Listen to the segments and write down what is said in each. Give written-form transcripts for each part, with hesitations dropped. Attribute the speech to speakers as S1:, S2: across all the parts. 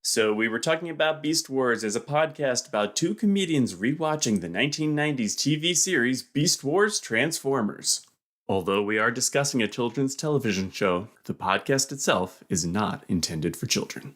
S1: So we were talking about Beast Wars as a podcast about two comedians rewatching the 1990s TV series Beast Wars Transformers. Although we are discussing a children's television show, the podcast itself is not intended for children.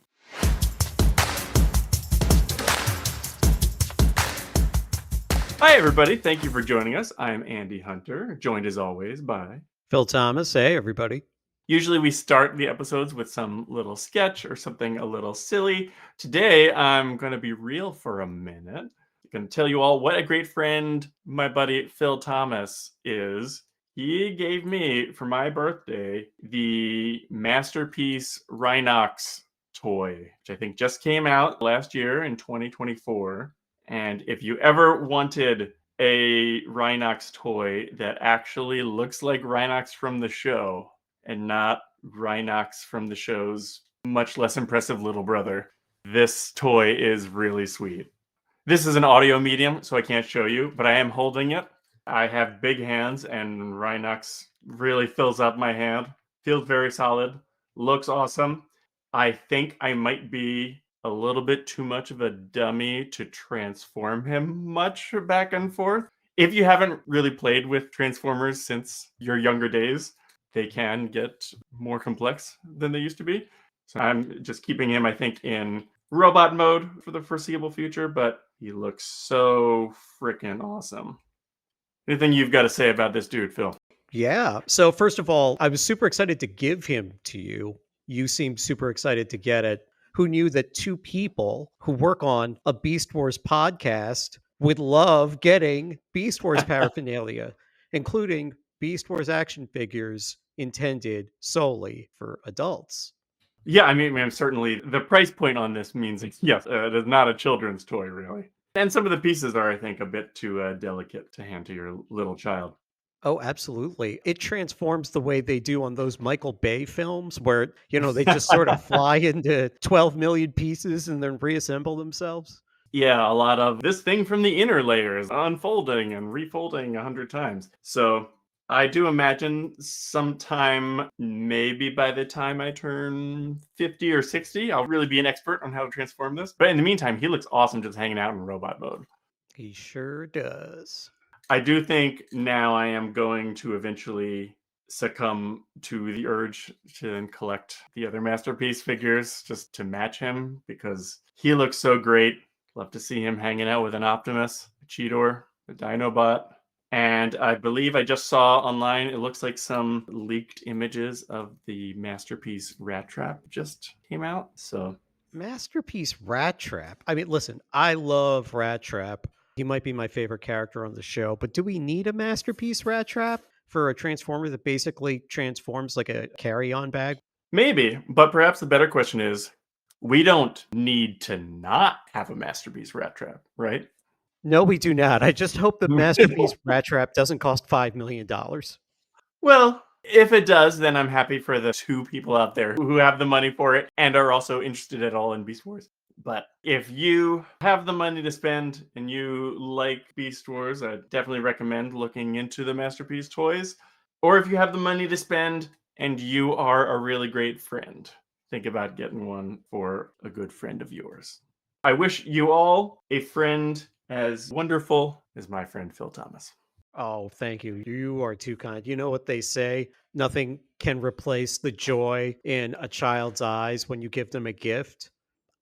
S1: Hi everybody, thank you for joining us. I'm Andy Hunter, joined as always by
S2: Phil Thomas. Hey, everybody.
S1: Usually we start the episodes with some little sketch or something a little silly. Today, I'm going to be real for a minute. I'm going to tell you all what a great friend my buddy Phil Thomas is. He gave me, for my birthday, the Masterpiece Rhinox toy, which I think just came out last year in 2024. And if you ever wanted a Rhinox toy that actually looks like Rhinox from the show, and not Rhinox from the show's much less impressive little brother, this toy is really sweet. This is an audio medium, so I can't show you, but I am holding it. I have big hands, and Rhinox really fills up my hand. Feels very solid. Looks awesome. I think I might be a little bit too much of a dummy to transform him much back and forth. If you haven't really played with Transformers since your younger days, they can get more complex than they used to be. So I'm just keeping him, I think, in robot mode for the foreseeable future, but he looks so freaking awesome. Anything you've got to say about this dude, Phil?
S2: Yeah. So first of all, I was super excited to give him to you. You seemed super excited to get it. Who knew that two people who work on a Beast Wars podcast would love getting Beast Wars paraphernalia, including Beast Wars action figures intended solely for adults?
S1: Yeah, I mean, certainly the price point on this means, yes, it is not a children's toy, really. And some of the pieces are, I think, a bit too delicate to hand to your little child.
S2: Oh, absolutely. It transforms the way they do on those Michael Bay films where, they just sort of fly into 12 million pieces and then reassemble themselves.
S1: Yeah, a lot of this thing from the inner layers unfolding and refolding 100 times. So I do imagine sometime, maybe by the time I turn 50 or 60, I'll really be an expert on how to transform this. But in the meantime, he looks awesome just hanging out in robot mode.
S2: He sure does.
S1: I do think now I am going to eventually succumb to the urge to then collect the other Masterpiece figures just to match him because he looks so great. Love to see him hanging out with an Optimus, a Cheetor, a Dinobot. And I believe I just saw online, it looks like some leaked images of the Masterpiece Rat Trap just came out. So
S2: Masterpiece Rat Trap. I mean, listen, I love Rat Trap. He might be my favorite character on the show, but do we need a Masterpiece Rat Trap for a Transformer that basically transforms like a carry-on bag?
S1: maybe, but perhaps the better question is, we don't need to not have a Masterpiece Rat Trap, right?
S2: No, we do not. I just hope the Masterpiece Rat Trap doesn't cost $5 million.
S1: Well, if it does, then I'm happy for the two people out there who have the money for it and are also interested at all in Beast Wars. But if you have the money to spend and you like Beast Wars, I definitely recommend looking into the Masterpiece toys. Or if you have the money to spend and you are a really great friend, think about getting one for a good friend of yours. I wish you all a friend as wonderful as my friend Phil Thomas.
S2: Oh, thank you. You are too kind. You know what they say? Nothing can replace the joy in a child's eyes when you give them a gift.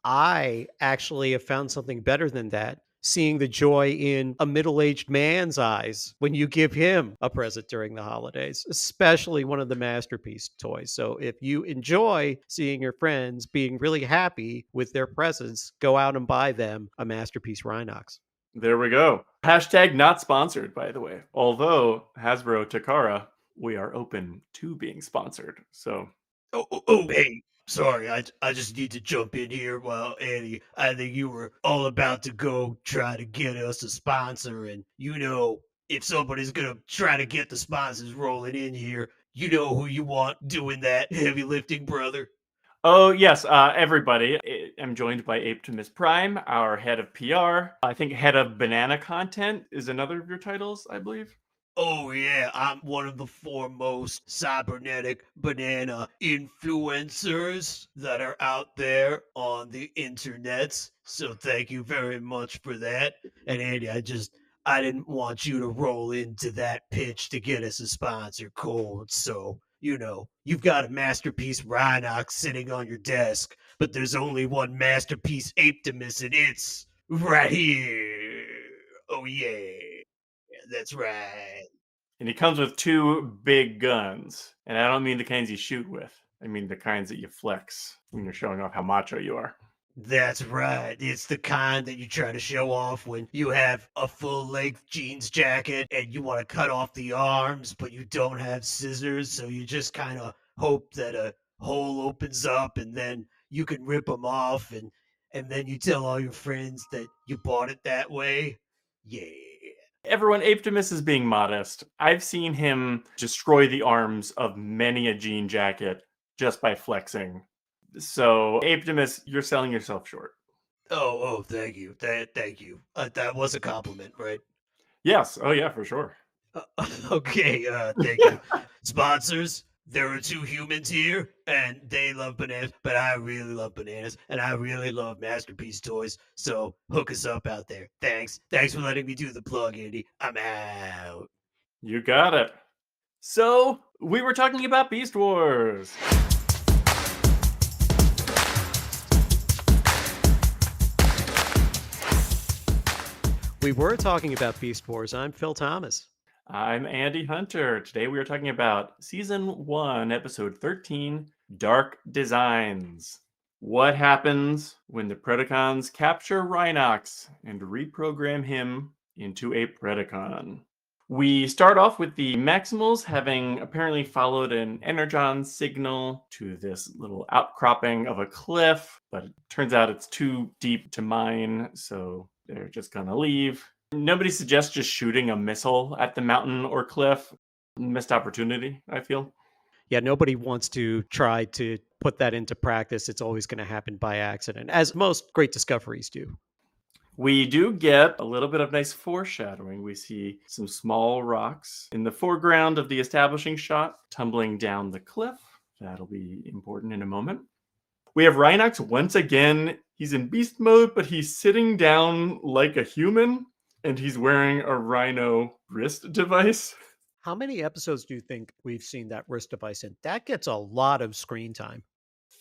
S2: I actually have found something better than that. Seeing the joy in a middle-aged man's eyes when you give him a present during the holidays, especially one of the Masterpiece toys. So if you enjoy seeing your friends being really happy with their presents, go out and buy them a Masterpiece Rhinox.
S1: There we go. Hashtag not sponsored, by the way. Although Hasbro Takara, we are open to being sponsored. So
S3: Hey, sorry, I just need to jump in here. Well, Annie, I think you were all about to go try to get us a sponsor, and if somebody's gonna try to get the sponsors rolling in here, you know who you want doing that heavy lifting, brother.
S1: oh yes, everybody. I'm joined by Apetimus Prime, our head of PR. I think head of banana content is another of your titles, I believe.
S3: Oh yeah, I'm one of the foremost cybernetic banana influencers that are out there on the internets. So thank you very much for that. And Andy, I didn't want you to roll into that pitch to get us a sponsor cold. So, you've got a masterpiece Rhinox sitting on your desk, but there's only one masterpiece Apetimus, and it's right here. Oh yeah. That's right.
S1: And he comes with two big guns. And I don't mean the kinds you shoot with. I mean the kinds that you flex when you're showing off how macho you are.
S3: That's right. It's the kind that you try to show off when you have a full length jeans jacket and you want to cut off the arms, but you don't have scissors. So you just kind of hope that a hole opens up and then you can rip them off. And then you tell all your friends that you bought it that way. Yeah.
S1: Everyone, Apetimus is being modest. I've seen him destroy the arms of many a jean jacket just by flexing. So, Apetimus, you're selling yourself short.
S3: Oh, thank you. Thank you. That was a compliment, right?
S1: Yes. Oh, yeah, for sure.
S3: Okay, thank you. Sponsors, there are two humans here, and they love bananas, but I really love bananas, and I really love Masterpiece Toys, so hook us up out there. Thanks. Thanks for letting me do the plug, Andy. I'm out.
S1: You got it. So, we were talking about Beast Wars.
S2: We were talking about Beast Wars. I'm Phil Thomas.
S1: I'm Andy Hunter. Today we are talking about Season 1, Episode 13, Dark Designs. What happens when the Predacons capture Rhinox and reprogram him into a Predacon? We start off with the Maximals having apparently followed an Energon signal to this little outcropping of a cliff, but it turns out it's too deep to mine, so they're just gonna leave. Nobody suggests just shooting a missile at the mountain or cliff. Missed opportunity, I feel.
S2: Yeah, nobody wants to try to put that into practice. It's always going to happen by accident, as most great discoveries do.
S1: We do get a little bit of nice foreshadowing. We see some small rocks in the foreground of the establishing shot tumbling down the cliff. That'll be important in a moment. We have Rhinox once again. He's in beast mode, but he's sitting down like a human, and he's wearing a rhino wrist device.
S2: How many episodes do you think we've seen that wrist device in? That gets a lot of screen time.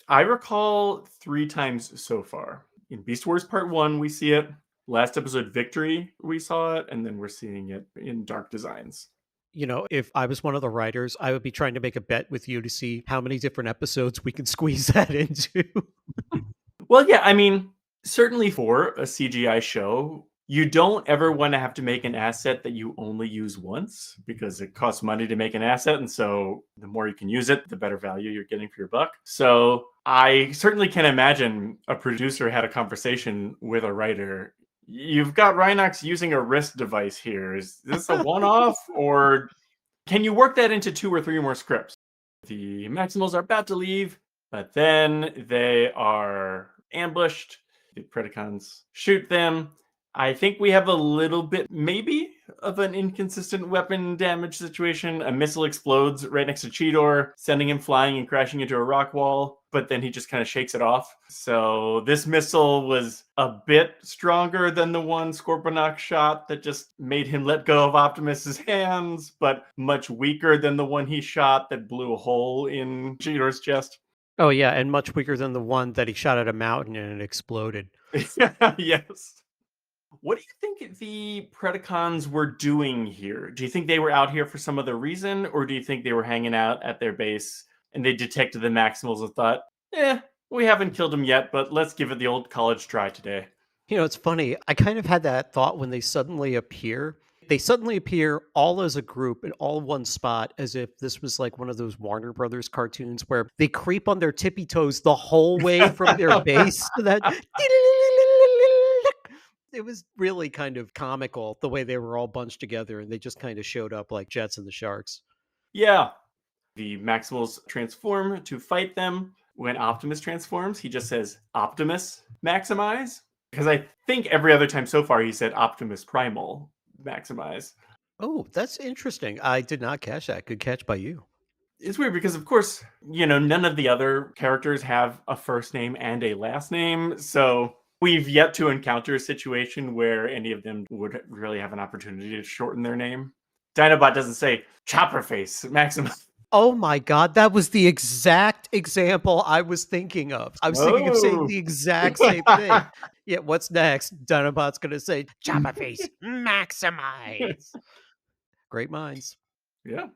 S1: I recall 3 times so far. In Beast Wars Part 1, we see it. Last episode, Victory, we saw it. And then we're seeing it in Dark Designs.
S2: If I was one of the writers, I would be trying to make a bet with you to see how many different episodes we can squeeze that into.
S1: Well, yeah, I mean, certainly for a CGI show, you don't ever want to have to make an asset that you only use once because it costs money to make an asset. And so the more you can use it, the better value you're getting for your buck. So I certainly can imagine a producer had a conversation with a writer. You've got Rhinox using a wrist device here. Is this a one-off or can you work that into 2 or 3 more scripts? The Maximals are about to leave, but then they are ambushed. The Predacons shoot them. I think we have a little bit, maybe, of an inconsistent weapon damage situation. A missile explodes right next to Cheetor, sending him flying and crashing into a rock wall, but then he just kind of shakes it off. So this missile was a bit stronger than the one Scorponok shot that just made him let go of Optimus's hands, but much weaker than the one he shot that blew a hole in Cheetor's chest.
S2: Oh, yeah, and much weaker than the one that he shot at a mountain and it exploded.
S1: Yes. What do you think the Predacons were doing here? Do you think they were out here for some other reason, or do you think they were hanging out at their base and they detected the Maximals and thought, we haven't killed them yet, but let's give it the old college try today?
S2: It's funny. I kind of had that thought when they suddenly appear. They suddenly appear all as a group in all one spot, as if this was like one of those Warner Brothers cartoons where they creep on their tippy toes the whole way from their base to that. It was really kind of comical the way they were all bunched together and they just kind of showed up like Jets and the Sharks.
S1: Yeah. The Maximals transform to fight them. When Optimus transforms, he just says Optimus Maximize. Because I think every other time so far he said Optimus Primal Maximize.
S2: Oh, that's interesting. I did not catch that. Good catch by you.
S1: It's weird because, of course, none of the other characters have a first name and a last name. So we've yet to encounter a situation where any of them would really have an opportunity to shorten their name. Dinobot doesn't say Chopperface Maximus.
S2: Oh my god, that was the exact example I was thinking of. I was thinking of saying
S1: Oh.
S2: the exact same thing. Yeah, what's next? Dinobot's gonna say, Chopper face, maximize. Great minds.
S1: Yeah.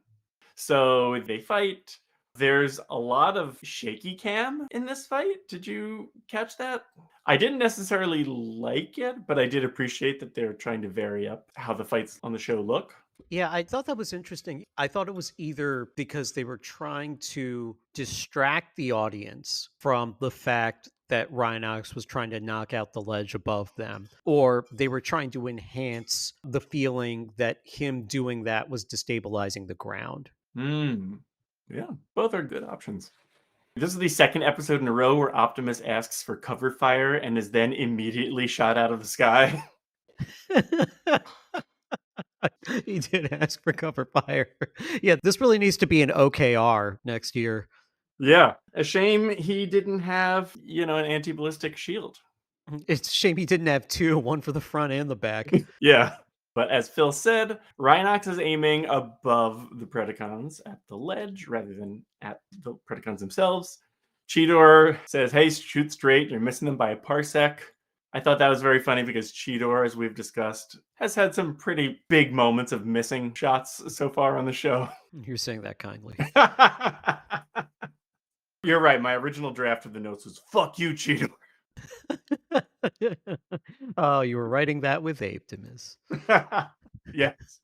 S1: So they fight. There's a lot of shaky cam in this fight. Did you catch that? I didn't necessarily like it, but I did appreciate that they're trying to vary up how the fights on the show look.
S2: Yeah, I thought that was interesting. I thought it was either because they were trying to distract the audience from the fact that Rhinox was trying to knock out the ledge above them, or they were trying to enhance the feeling that him doing that was destabilizing the ground.
S1: Hmm. Yeah, both are good options. This is the second episode in a row where Optimus asks for cover fire and is then immediately shot out of the sky.
S2: He did ask for cover fire. Yeah, this really needs to be an OKR next year.
S1: Yeah, a shame he didn't have, an anti-ballistic shield.
S2: It's a shame he didn't have two, one for the front and the back.
S1: Yeah. But as Phil said, Rhinox is aiming above the Predacons at the ledge rather than at the Predacons themselves. Cheetor says, hey, shoot straight. You're missing them by a parsec. I thought that was very funny because Cheetor, as we've discussed, has had some pretty big moments of missing shots so far on the show.
S2: You're saying that kindly.
S1: You're right. My original draft of the notes was, fuck you, Cheetor.
S2: Oh, you were writing that with Apetimus.
S1: Yes.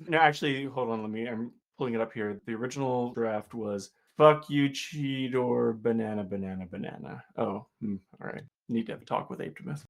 S1: No, actually, hold on. I'm pulling it up here. The original draft was "fuck you, Cheetor, banana, banana, banana." Oh, all right. Need to have a talk with Apetimus.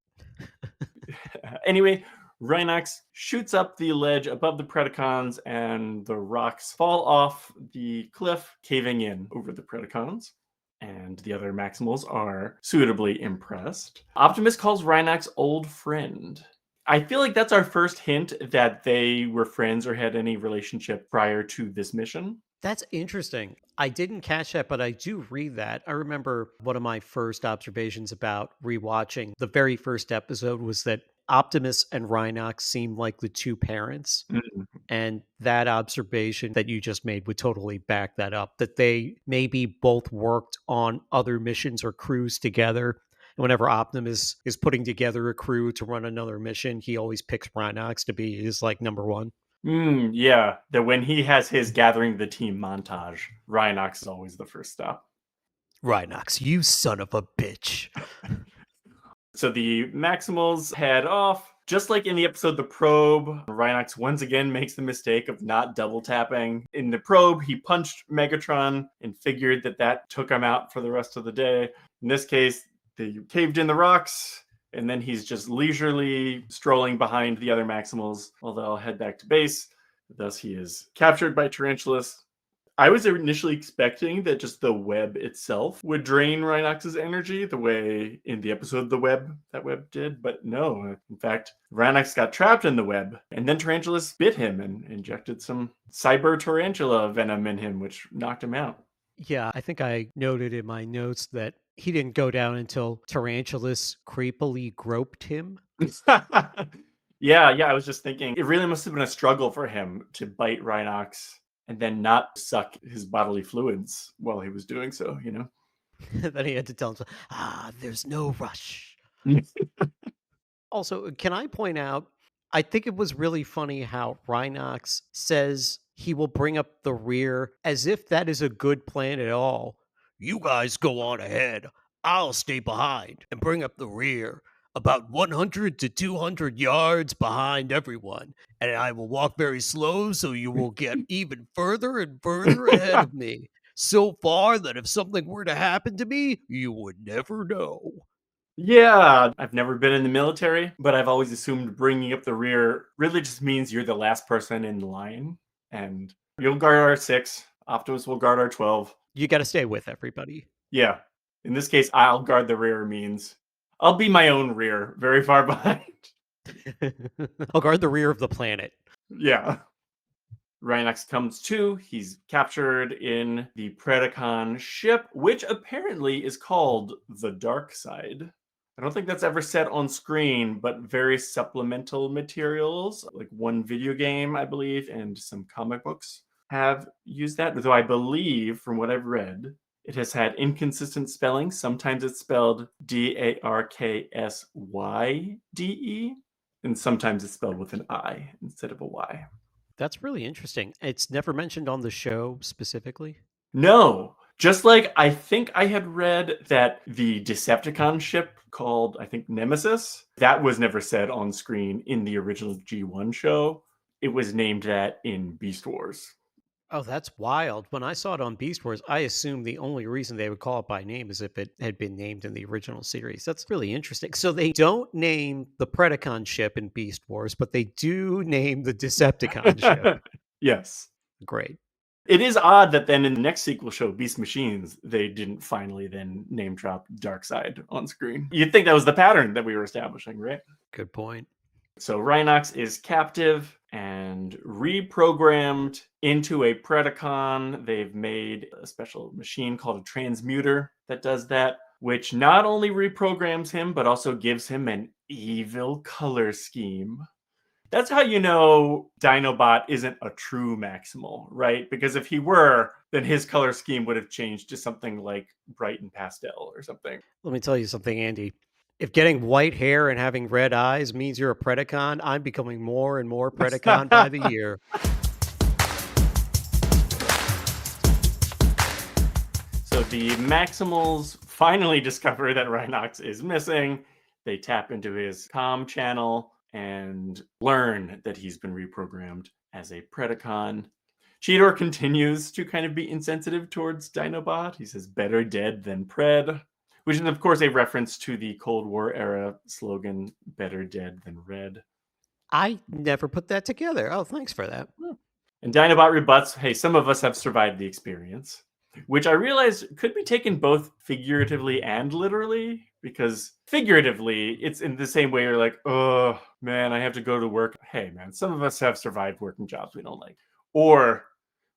S1: Anyway, Rhinox shoots up the ledge above the Predacons, and the rocks fall off the cliff, caving in over the Predacons. And the other Maximals are suitably impressed. Optimus calls Rhinox old friend. I feel like that's our first hint that they were friends or had any relationship prior to this mission.
S2: That's interesting. I didn't catch that, but I do read that. I remember one of my first observations about rewatching the very first episode was that Optimus and Rhinox seemed like the two parents.
S1: Mm.
S2: And that observation that you just made would totally back that up, that they maybe both worked on other missions or crews together. And whenever Optimus is putting together a crew to run another mission, he always picks Rhinox to be his number one.
S1: Yeah, that when he has his gathering the team montage, Rhinox is always the first stop.
S2: Rhinox, you son of a bitch.
S1: So the Maximals head off. Just like in the episode The Probe, Rhinox once again makes the mistake of not double tapping. In The Probe, he punched Megatron and figured that took him out for the rest of the day. In this case, they caved in the rocks, and then he's just leisurely strolling behind the other Maximals while they'll head back to base. Thus, he is captured by Tarantulas. I was initially expecting that just the web itself would drain Rhinox's energy the way in the episode that web did, but no. In fact, Rhinox got trapped in the web, and then Tarantulas bit him and injected some cyber tarantula venom in him, which knocked him out.
S2: Yeah, I think I noted in my notes that he didn't go down until Tarantulas creepily groped him.
S1: Yeah, I was just thinking, it really must have been a struggle for him to bite Rhinox and then not suck his bodily fluids while he was doing so,
S2: Then he had to tell him, there's no rush. Also, can I point out, I think it was really funny how Rhinox says he will bring up the rear as if that is a good plan at all.
S3: You guys go on ahead. I'll stay behind and bring up the rear, about 100 to 200 yards behind everyone. And I will walk very slow so you will get even further and further ahead of me. So far that if something were to happen to me, you would never know.
S1: Yeah, I've never been in the military, but I've always assumed bringing up the rear really just means you're the last person in line, and you'll guard R6, Optimus will guard R12.
S2: You got to stay with everybody.
S1: Yeah, in this case, I'll guard the rear means I'll be my own rear, very far behind.
S2: I'll guard the rear of the planet.
S1: Yeah. Rhinox comes to. He's captured in the Predacon ship, which apparently is called the Dark Side. I don't think that's ever said on screen, but various supplemental materials, like one video game, I believe, and some comic books have used that. Though I believe, from what I've read, it has had inconsistent spelling. Sometimes it's spelled Darksyde, and sometimes it's spelled with an I instead of a Y.
S2: That's really interesting. It's never mentioned on the show specifically.
S1: No, just like I think I had read that the Decepticon ship called, I think, Nemesis, that was never said on screen in the original G1 show. It was named that in Beast Wars.
S2: Oh, that's wild. When I saw it on Beast Wars, I assumed the only reason they would call it by name is if it had been named in the original series. That's really interesting. So they don't name the Predacon ship in Beast Wars, but they do name the Decepticon ship.
S1: Yes.
S2: Great.
S1: It is odd that then in the next sequel show, Beast Machines, they didn't finally then name drop Darkseid on screen. You'd think that was the pattern that we were establishing, right?
S2: Good point.
S1: So Rhinox is captive and reprogrammed into a Predacon. They've made a special machine called a transmuter that does that, which not only reprograms him, but also gives him an evil color scheme. That's how you know Dinobot isn't a true Maximal, right? Because if he were, then his color scheme would have changed to something like bright and pastel or something.
S2: Let me tell you something, Andy. If getting white hair and having red eyes means you're a Predacon, I'm becoming more and more Predacon by the year.
S1: So the Maximals finally discover that Rhinox is missing. They tap into his comm channel and learn that he's been reprogrammed as a Predacon. Cheetor continues to kind of be insensitive towards Dinobot. He says, better dead than Pred, which is, of course, a reference to the Cold War era slogan, better dead than red.
S2: I never put that together. Oh, thanks for that.
S1: And Dinobot rebuts, hey, some of us have survived the experience, which I realize could be taken both figuratively and literally, because figuratively, it's in the same way you're like, oh, man, I have to go to work. Hey, man, some of us have survived working jobs we don't like. Or,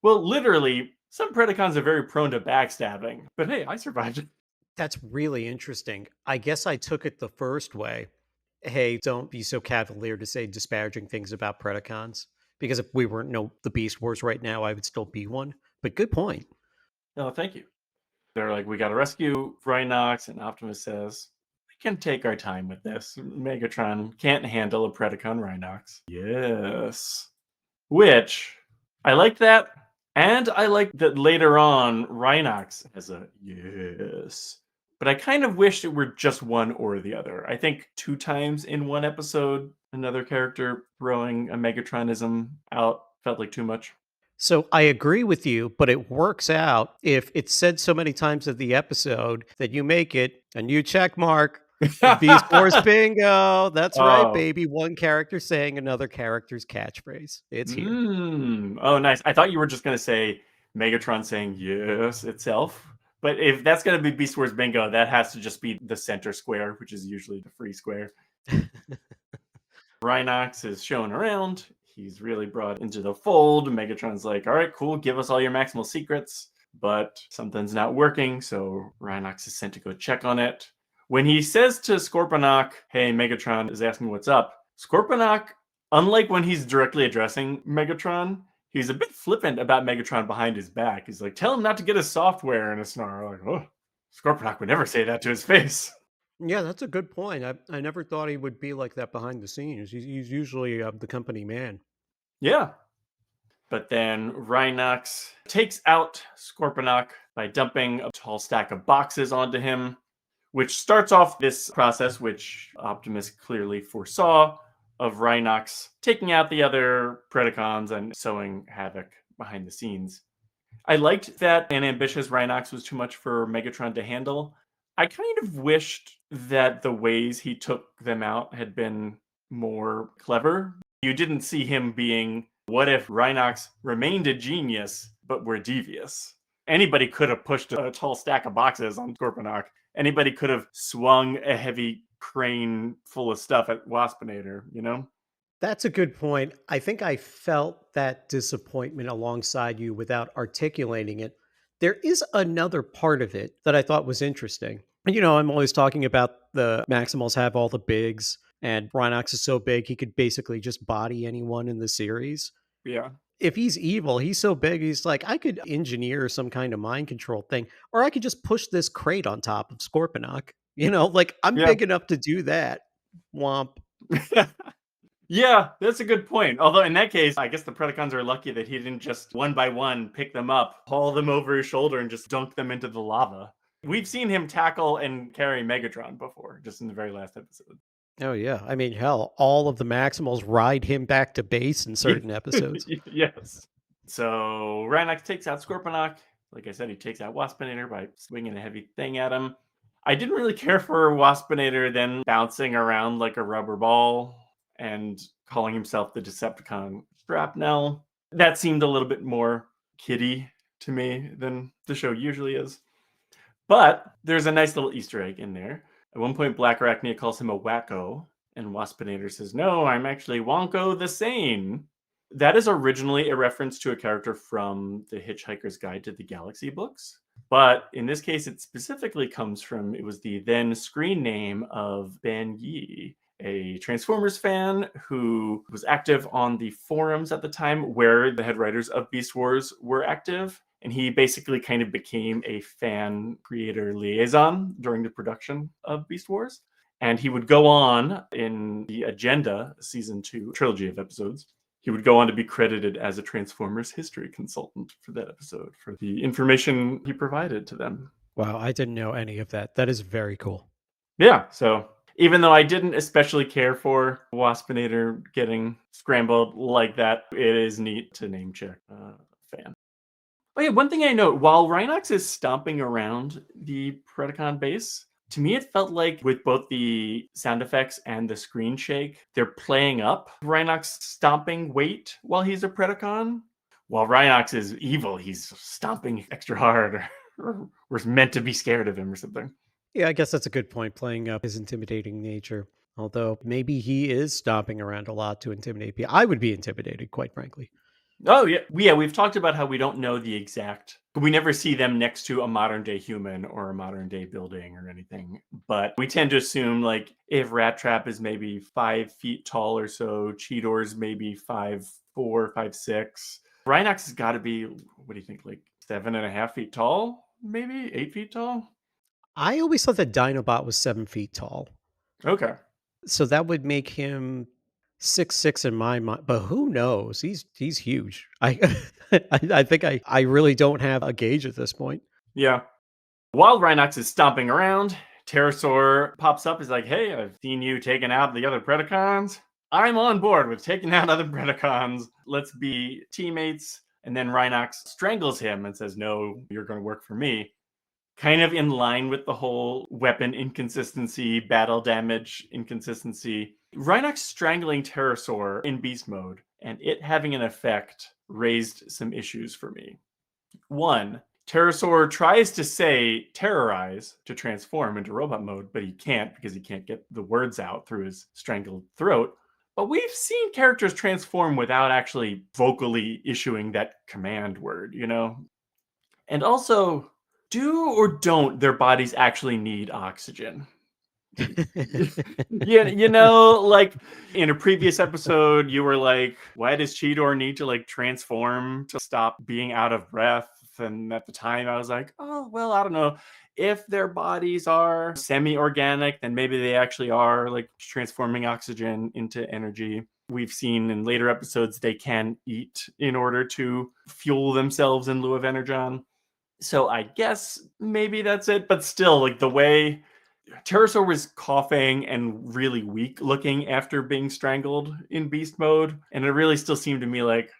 S1: well, literally, some Predacons are very prone to backstabbing, but hey, I survived it.
S2: That's really interesting. I guess I took it the first way. Hey, don't be so cavalier to say disparaging things about Predacons. Because if we weren't the Beast Wars right now, I would still be one. But good point.
S1: Oh, thank you. They're like, we got to rescue Rhinox, and Optimus says, we can take our time with this. Megatron can't handle a Predacon Rhinox. Yes. Which, I like that. And I like that later on, Rhinox has a yes. But I kind of wish it were just one or the other. I think 2 times in one episode, another character throwing a Megatronism out felt like too much.
S2: So I agree with you, but it works out if it's said so many times of the episode that you make it a new check mark. Beast Wars bingo. That's right, baby. One character saying another character's catchphrase. It's here.
S1: Oh, nice. I thought you were just going to say Megatron saying yes itself. But if that's going to be Beast Wars bingo, that has to just be the center square, which is usually the free square. Rhinox is shown around. He's really brought into the fold. Megatron's like, all right, cool. Give us all your maximal secrets. But something's not working, so Rhinox is sent to go check on it. When he says to Scorponok, hey, Megatron is asking what's up, Scorponok, unlike when he's directly addressing Megatron, he's a bit flippant about Megatron behind his back. He's like, tell him not to get his software in a snarl. Like, oh, Scorponok would never say that to his face.
S2: Yeah, that's a good point. I never thought he would be like that behind the scenes. He's usually the company man.
S1: Yeah. But then Rhinox takes out Scorponok by dumping a tall stack of boxes onto him, which starts off this process, which Optimus clearly foresaw, of Rhinox taking out the other Predacons and sowing havoc behind the scenes. I liked that an ambitious Rhinox was too much for Megatron to handle. I kind of wished that the ways he took them out had been more clever. You didn't see him being, what if Rhinox remained a genius, but were devious? Anybody could have pushed a tall stack of boxes on Scorponok. Anybody could have swung a heavy crane full of stuff at Waspinator, you know?
S2: That's a good point. I think I felt that disappointment alongside you without articulating it. There is another part of it that I thought was interesting. I'm always talking about the Maximals have all the bigs, and Rhinox is so big he could basically just body anyone in the series.
S1: Yeah.
S2: If he's evil, he's so big, he's like, I could engineer some kind of mind control thing, or I could just push this crate on top of Scorponok. Like I'm
S1: Yeah.
S2: big enough to do that. Womp.
S1: Yeah, that's a good point. Although in that case, I guess the Predacons are lucky that he didn't just one by one pick them up, haul them over his shoulder, and just dunk them into the lava. We've seen him tackle and carry Megatron before, just in the very last episode.
S2: Oh yeah. I mean, hell, all of the Maximals ride him back to base in certain episodes.
S1: Yes. So Rhinox takes out Scorponok. Like I said, he takes out Waspinator by swinging a heavy thing at him. I didn't really care for Waspinator then bouncing around like a rubber ball and calling himself the Decepticon Shrapnel. That seemed a little bit more kiddie to me than the show usually is. But there's a nice little Easter egg in there. At one point, Black Arachnia calls him a wacko, and Waspinator says, "No, I'm actually Wonko the Sane." That is originally a reference to a character from the Hitchhiker's Guide to the Galaxy books. But in this case, it specifically comes from, it was the then screen name of Ben Yi, a Transformers fan who was active on the forums at the time where the head writers of Beast Wars were active. And he basically kind of became a fan creator liaison during the production of Beast Wars. And he would go on in the Agenda season 2 trilogy of episodes. He would go on to be credited as a Transformers history consultant for that episode, for the information he provided to them.
S2: Wow, I didn't know any of that. That is very cool.
S1: Yeah, so even though I didn't especially care for Waspinator getting scrambled like that, it is neat to name check a fan. Oh yeah, one thing I note, while Rhinox is stomping around the Predacon base, to me it felt like with both the sound effects and the screen shake, they're playing up Rhinox stomping weight while he's a Predacon. While Rhinox is evil, he's stomping extra hard or was meant to be scared of him or something.
S2: Yeah, I guess that's a good point, playing up his intimidating nature. Although maybe he is stomping around a lot to intimidate people. I would be intimidated, quite frankly.
S1: Oh yeah, we've talked about how we don't know the exact. We never see them next to a modern day human or a modern day building or anything. But we tend to assume like if Rat Trap is maybe 5 feet tall or so, Cheetor's maybe 5'4", 5'6". Rhinox has got to be, what do you think, like 7.5 feet tall, maybe 8 feet tall.
S2: I always thought that Dinobot was 7 feet tall.
S1: Okay.
S2: So that would make him 6'6" in my mind, but who knows? He's huge. I think I really don't have a gauge at this point.
S1: Yeah. While Rhinox is stomping around, Pterosaur pops up. He's like, "Hey, I've seen you taking out the other Predacons. I'm on board with taking out other Predacons. Let's be teammates." And then Rhinox strangles him and says, "No, you're going to work for me." Kind of in line with the whole weapon inconsistency, battle damage inconsistency. Rhinox strangling Pterosaur in beast mode and it having an effect raised some issues for me. One, Pterosaur tries to say terrorize to transform into robot mode, but he can't because he can't get the words out through his strangled throat. But we've seen characters transform without actually vocally issuing that command word, you know? And also, do or don't their bodies actually need oxygen? Yeah, like in a previous episode, you were like, why does Cheetor need to like transform to stop being out of breath? And at the time, I was like, oh, well, I don't know. If their bodies are semi-organic, then maybe they actually are like transforming oxygen into energy. We've seen in later episodes they can eat in order to fuel themselves in lieu of energon. So I guess maybe that's it. But still, like the way Pterosaur was coughing and really weak looking after being strangled in beast mode. And it really still seemed to me like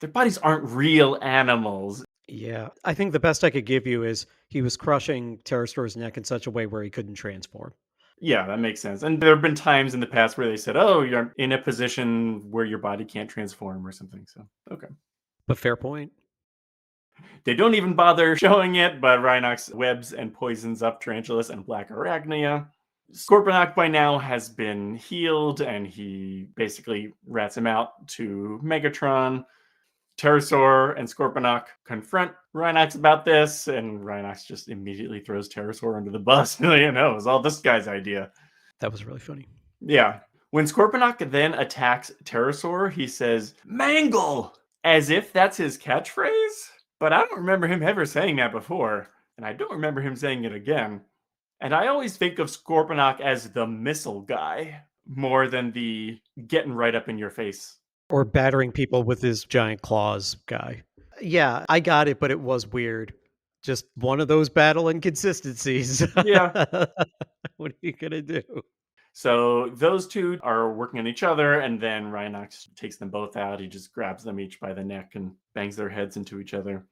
S1: their bodies aren't real animals.
S2: Yeah, I think the best I could give you is he was crushing Pterosaur's neck in such a way where he couldn't transform.
S1: Yeah, that makes sense. And there have been times in the past where they said, oh, you're in a position where your body can't transform or something. So, okay.
S2: But fair point.
S1: They don't even bother showing it, but Rhinox webs and poisons up Tarantulas and Black Arachnia. Scorponok by now has been healed, and he basically rats him out to Megatron. Pterosaur and Scorponok confront Rhinox about this, and Rhinox just immediately throws Pterosaur under the bus. It was all this guy's idea.
S2: That was really funny.
S1: Yeah. When Scorponok then attacks Pterosaur, he says, "Mangle!" as if that's his catchphrase. But I don't remember him ever saying that before, and I don't remember him saying it again. And I always think of Scorponok as the missile guy more than the getting right up in your face.
S2: Or battering people with his giant claws guy. Yeah, I got it, but it was weird. Just one of those battle inconsistencies.
S1: Yeah.
S2: What are you going to do?
S1: So those two are working on each other, and then Rhinox takes them both out. He just grabs them each by the neck and bangs their heads into each other.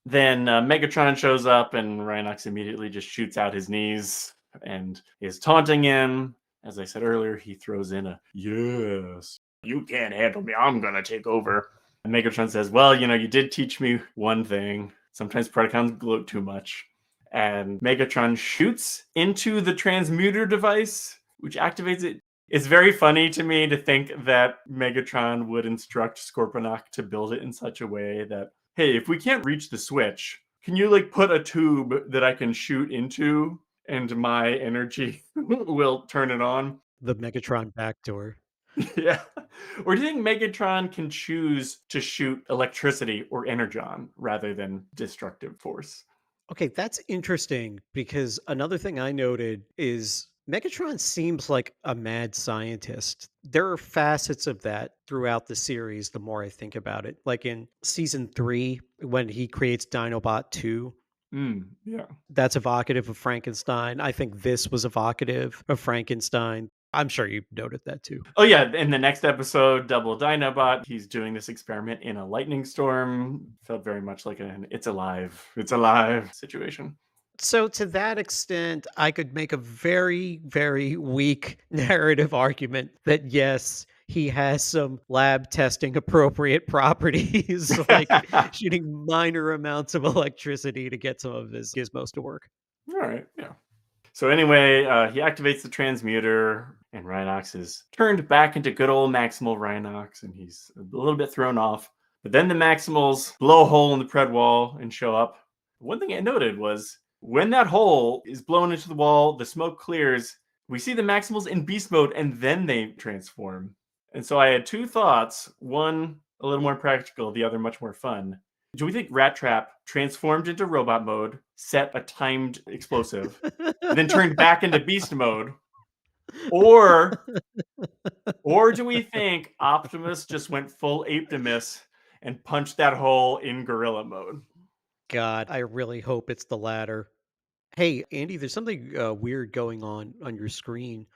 S1: Then Megatron shows up, and Rhinox immediately just shoots out his knees and is taunting him. As I said earlier, he throws in a, "Yes, you can't handle me. I'm going to take over." And Megatron says, "Well, you did teach me one thing. Sometimes Predacons gloat too much." And Megatron shoots into the transmuter device, which activates it. It's very funny to me to think that Megatron would instruct Scorponok to build it in such a way that, hey, if we can't reach the switch, can you put a tube that I can shoot into and my energy will turn it on?
S2: The Megatron backdoor.
S1: Yeah. Or do you think Megatron can choose to shoot electricity or energon rather than destructive force?
S2: Okay, that's interesting because another thing I noted is Megatron seems like a mad scientist. There are facets of that throughout the series the more I think about it. Like in season 3, when he creates Dinobot 2,
S1: Yeah.
S2: that's evocative of Frankenstein. I think this was evocative of Frankenstein. I'm sure you noted that too.
S1: Oh, yeah. In the next episode, Double Dinobot, he's doing this experiment in a lightning storm. Felt very much like an it's alive situation.
S2: So, to that extent, I could make a very, very weak narrative argument that yes, he has some lab testing appropriate properties, like shooting minor amounts of electricity to get some of his gizmos to work.
S1: All right. Yeah. So anyway, he activates the transmuter, and Rhinox is turned back into good old Maximal Rhinox, and he's a little bit thrown off. But then the Maximals blow a hole in the Pred wall and show up. One thing I noted was when that hole is blown into the wall, the smoke clears, we see the Maximals in beast mode, and then they transform. And so I had two thoughts. One, a little more practical, the other much more fun. Do we think Rat Trap transformed into robot mode, set a timed explosive, then turned back into beast mode? Or do we think Optimus just went full Apetimus and punched that hole in gorilla mode?
S2: God, I really hope it's the latter. Hey, Andy, there's something weird going on your screen.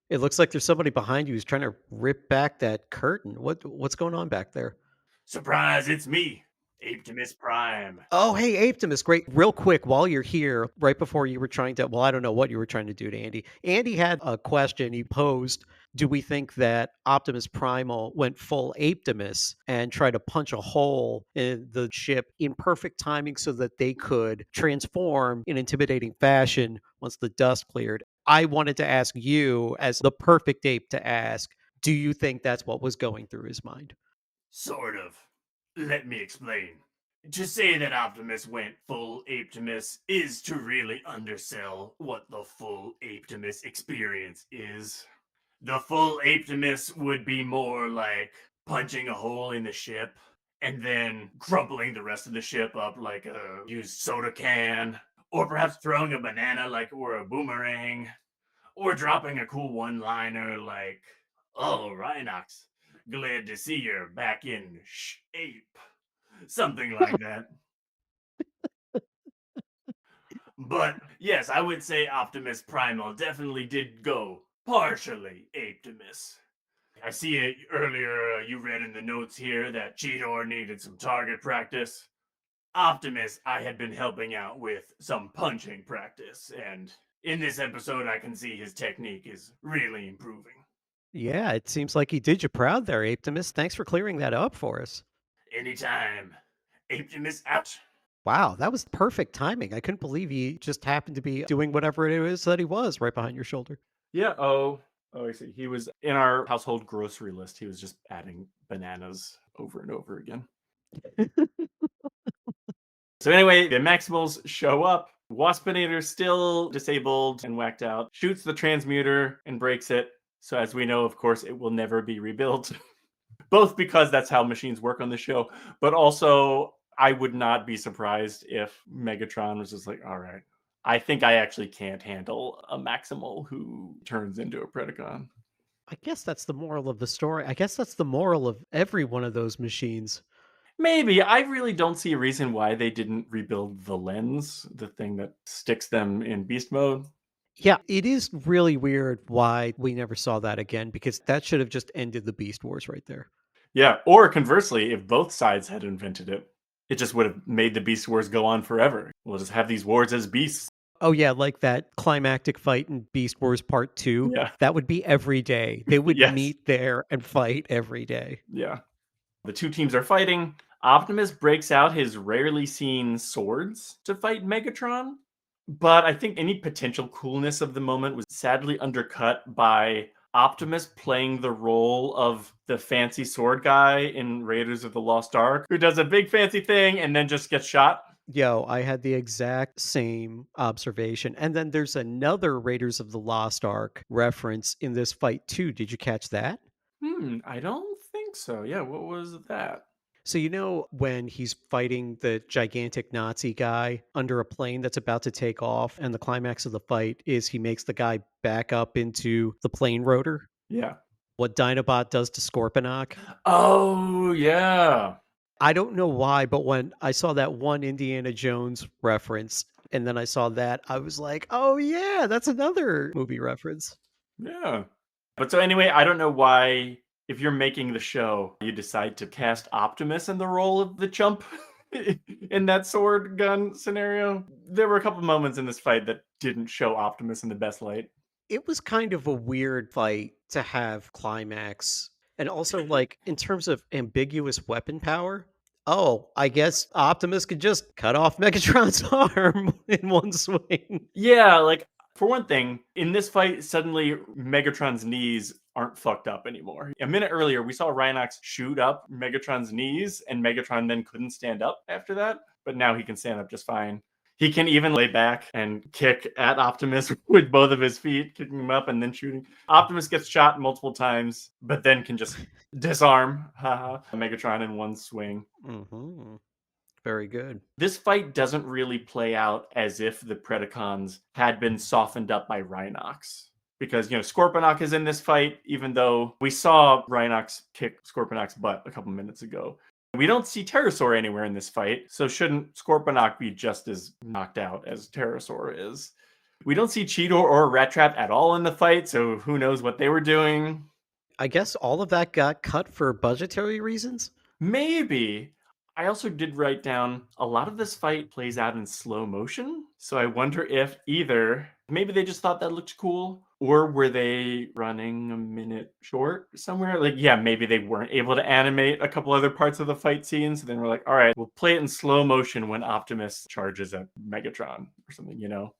S2: It looks like there's somebody behind you who's trying to rip back that curtain. What's going on back there?
S1: Surprise, it's me, Apetimus Prime.
S2: Oh, hey, Aptimus, great. Real quick, while you're here, right before you were trying to, well, I don't know what you were trying to do to Andy. Andy had a question he posed. Do we think that Optimus Primal went full Aptimus and tried to punch a hole in the ship in perfect timing so that they could transform in intimidating fashion once the dust cleared? I wanted to ask you, as the perfect ape to ask, do you think that's what was going through his mind?
S1: Sort of. Let me explain. To say that Optimus went full Apetimus is to really undersell what the full Apetimus experience is. The full Apetimus would be more like punching a hole in the ship and then crumpling the rest of the ship up like a used soda can, or perhaps throwing a banana like it were a boomerang, or dropping a cool one-liner like, "Oh, Rhinox, glad to see you're back in shape." Something like that. But yes, I would say Optimus Primal definitely did go partially Aptimus. I see it earlier, you read in the notes here that Cheetor needed some target practice. Optimus, I had been helping out with some punching practice, and in this episode, I can see his technique is really improving.
S2: Yeah, it seems like he did you proud there, Aptimus. Thanks for clearing that up for us.
S1: Anytime. Aptimus out.
S2: Wow, that was perfect timing. I couldn't believe he just happened to be doing whatever it is that he was right behind your shoulder.
S1: Yeah. Oh, I see. He was in our household grocery list. He was just adding bananas over and over again. So anyway, the Maximals show up. Waspinator's still disabled and whacked out. Shoots the transmuter and breaks it. So as we know, of course, it will never be rebuilt. Both because that's how machines work on the show, but also I would not be surprised if Megatron was just like, all right, I think I actually can't handle a Maximal who turns into a Predacon.
S2: I guess that's the moral of the story. I guess that's the moral of every one of those machines.
S1: Maybe. I really don't see a reason why they didn't rebuild the lens, the thing that sticks them in beast mode.
S2: Yeah, it is really weird why we never saw that again because that should have just ended the Beast Wars right there.
S1: Yeah, or conversely, if both sides had invented it, it just would have made the Beast Wars go on forever. We'll just have these wars as beasts.
S2: Oh yeah, like that climactic fight in Beast Wars Part 2.
S1: Yeah.
S2: That would be every day. They would
S1: Yes.
S2: meet there and fight every day.
S1: Yeah. The two teams are fighting. Optimus breaks out his rarely seen swords to fight Megatron. But I think any potential coolness of the moment was sadly undercut by Optimus playing the role of the fancy sword guy in Raiders of the Lost Ark, who does a big fancy thing and then just gets shot.
S2: Yo, I had the exact same observation. And then there's another Raiders of the Lost Ark reference in this fight too. Did you catch that?
S1: I don't think so. Yeah, what was that?
S2: So you know when he's fighting the gigantic Nazi guy under a plane that's about to take off, and the climax of the fight is he makes the guy back up into the plane rotor?
S1: Yeah.
S2: What Dinobot does to Scorponok?
S1: Oh, yeah.
S2: I don't know why, but when I saw that one Indiana Jones reference and then I saw that, I was like, oh yeah, that's another movie reference.
S1: Yeah. But so anyway, I don't know why, if you're making the show, you decide to cast Optimus in the role of the chump in that sword gun scenario. There were a couple moments in this fight that didn't show Optimus in the best light.
S2: It was kind of a weird fight to have climax. And also, like, in terms of ambiguous weapon power, oh, I guess Optimus could just cut off Megatron's arm in one swing.
S1: Yeah, like for one thing, in this fight, suddenly Megatron's knees aren't fucked up anymore. A minute earlier, we saw Rhinox shoot up Megatron's knees, and Megatron then couldn't stand up after that. But now he can stand up just fine. He can even lay back and kick at Optimus with both of his feet, kicking him up and then shooting. Optimus gets shot multiple times, but then can just disarm Megatron in one swing.
S2: Mm-hmm. Very good.
S1: This fight doesn't really play out as if the Predacons had been softened up by Rhinox. Because, Scorponok is in this fight, even though we saw Rhinox kick Scorponok's butt a couple minutes ago. We don't see Pterosaur anywhere in this fight, so shouldn't Scorponok be just as knocked out as Pterosaur is? We don't see Cheetor or Rat Trap at all in the fight, so who knows what they were doing?
S2: I guess all of that got cut for budgetary reasons.
S1: Maybe. I also did write down a lot of this fight plays out in slow motion. So I wonder if either maybe they just thought that looked cool, or were they running a minute short somewhere? Like, yeah, maybe they weren't able to animate a couple other parts of the fight scenes. Then we're like, all right, we'll play it in slow motion when Optimus charges at Megatron or something.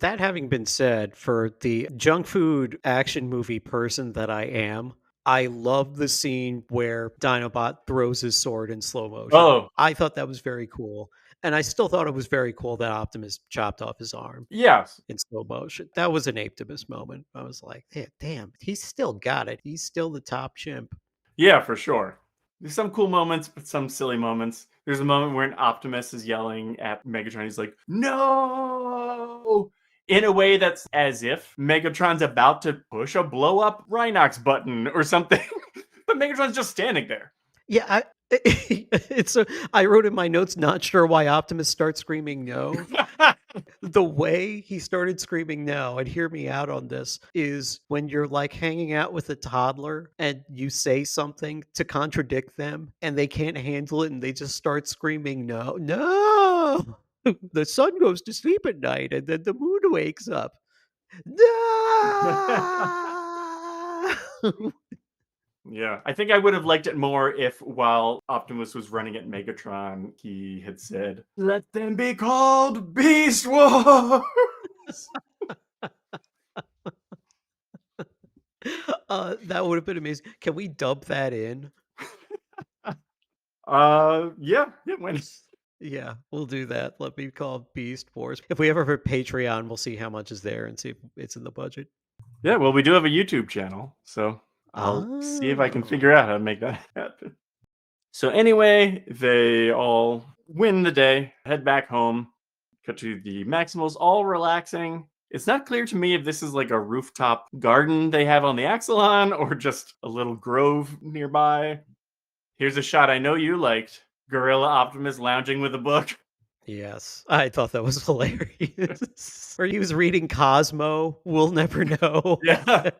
S2: That having been said, for the junk food action movie person that I am, I love the scene where Dinobot throws his sword in slow motion.
S1: Oh,
S2: I thought that was very cool. And I still thought it was very cool that Optimus chopped off his arm
S1: yes.
S2: in slow motion. That was an Apetimus moment. I was like, damn, he's still got it. He's still the top chimp.
S1: Yeah, for sure. There's some cool moments, but some silly moments. There's a moment where an Optimus is yelling at Megatron. He's like, no! In a way that's as if Megatron's about to push a blow up Rhinox button or something. But Megatron's just standing there.
S2: Yeah, I wrote in my notes, not sure why Optimus starts screaming no. The way he started screaming no, and hear me out on this, is when you're like hanging out with a toddler and you say something to contradict them and they can't handle it and they just start screaming no. The sun goes to sleep at night and then the moon wakes up. No.
S1: Yeah, I think I would have liked it more if while Optimus was running at Megatron, he had said, "Let them be called Beast Wars."
S2: That would have been amazing. Can we dub that in?
S1: Yeah, when
S2: Yeah, we'll do that. Let me call it Beast Wars. If we ever have a Patreon, we'll see how much is there and see if it's in the budget.
S1: yeah, well, we do have a YouTube channel, so I'll see if I can
S2: Oh.
S1: figure out how to make that happen. So anyway, they all win the day, head back home, cut to the Maximals all relaxing. It's not clear to me if this is like a rooftop garden they have on the Axelon or just a little grove nearby. Here's a shot I know you liked. Gorilla Optimus lounging with a book.
S2: Yes, I thought that was hilarious. Or he was reading Cosmo. We'll never know.
S1: Yeah.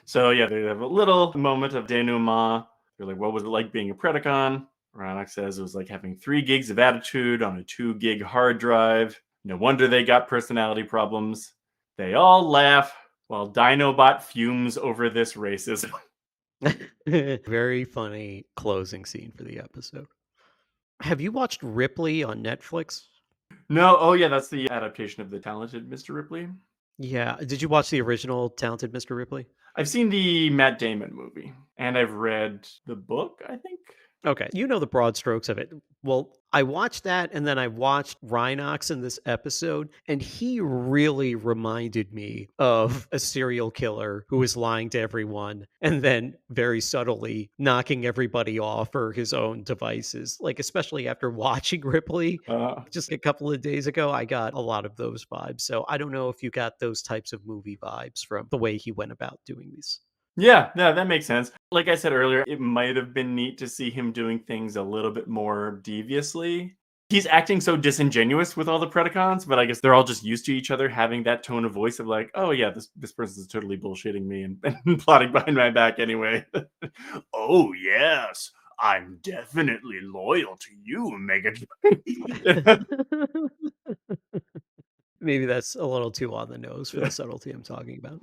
S1: So yeah, they have a little moment of denouement. They're like, what was it like being a Predacon? Rhinox says it was like having 3 gigs of attitude on a 2 gig hard drive. No wonder they got personality problems. They all laugh while Dinobot fumes over this racism.
S2: Very funny closing scene for the episode. Have you watched Ripley on Netflix?
S1: No, oh yeah, that's the adaptation of The Talented Mr. Ripley.
S2: Yeah. Did you watch the original Talented Mr. Ripley?
S1: I've seen the Matt Damon movie, and I've read the book, I think.
S2: Okay. You know the broad strokes of it. Well, I watched that and then I watched Rhinox in this episode, and he really reminded me of a serial killer who is lying to everyone and then very subtly knocking everybody off for his own devices. Like, especially after watching Ripley just a couple of days ago, I got a lot of those vibes. So I don't know if you got those types of movie vibes from the way he went about doing these.
S1: Yeah, that makes sense. Like I said earlier, it might have been neat to see him doing things a little bit more deviously. He's acting so disingenuous with all the Predacons, but I guess they're all just used to each other having that tone of voice of like, oh yeah, this person's totally bullshitting me and plotting behind my back anyway. Oh yes, I'm definitely loyal to you, Megatron.
S2: Maybe that's a little too on the nose for the subtlety I'm talking about.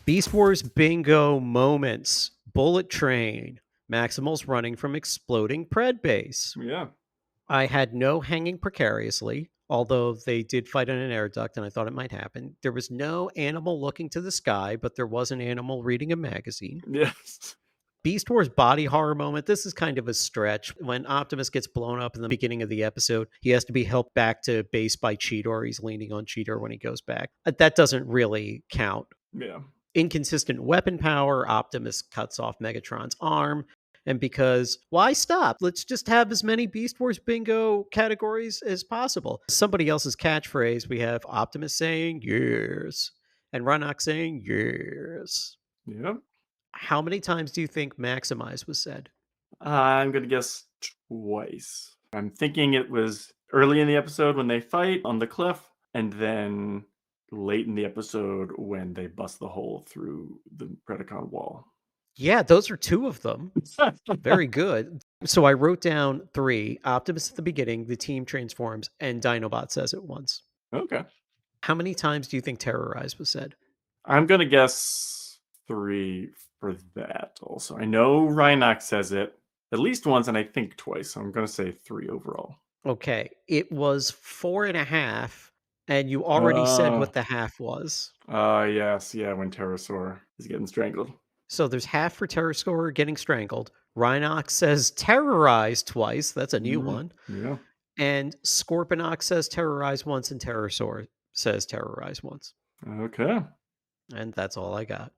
S2: Beast Wars bingo moments. Bullet train. Maximals running from exploding Pred base.
S1: Yeah.
S2: I had no hanging precariously, although they did fight in an air duct and I thought it might happen. There was no animal looking to the sky, but there was an animal reading a magazine.
S1: Yes.
S2: Beast Wars body horror moment. This is kind of a stretch. When Optimus gets blown up in the beginning of the episode, he has to be helped back to base by Cheetor. He's leaning on Cheetor when he goes back. That doesn't really count.
S1: Yeah.
S2: Inconsistent weapon power. Optimus cuts off Megatron's arm. And because, why stop? Let's just have as many Beast Wars bingo categories as possible. Somebody else's catchphrase, we have Optimus saying, yes. And Rhinox saying, yes.
S1: Yeah.
S2: How many times do you think maximize was said?
S1: I'm going to guess twice. I'm thinking it was early in the episode when they fight on the cliff, and then late in the episode when they bust the hole through the Predacon wall.
S2: Yeah, those are 2 of them. Very good. So I wrote down 3. Optimus at the beginning, the team transforms, and Dinobot says it once.
S1: Okay.
S2: How many times do you think terrorize was said?
S1: I'm going to guess 3 for that also. I know Rhinox says it at least once, and I think twice. So I'm going to say 3 overall.
S2: Okay. It was 4.5, and you already said what the half was.
S1: Yes. Yeah, when Pterosaur is getting strangled.
S2: So there's half for Pterosaur getting strangled. Rhinox says terrorize twice. That's a new one.
S1: Yeah.
S2: And Scorpionox says terrorize once, and Pterosaur says terrorize once.
S1: Okay.
S2: And that's all I got.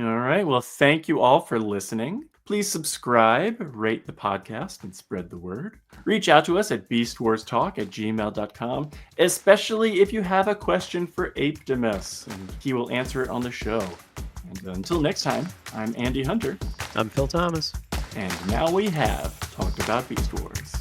S1: All right. Well, thank you all for listening. Please subscribe, rate the podcast, and spread the word. Reach out to us at beastwarstalk@gmail.com, especially if you have a question for Apetimus, and he will answer it on the show. And until next time, I'm Andy Hunter.
S2: I'm Phil Thomas.
S1: And now we have talked about Beast Wars.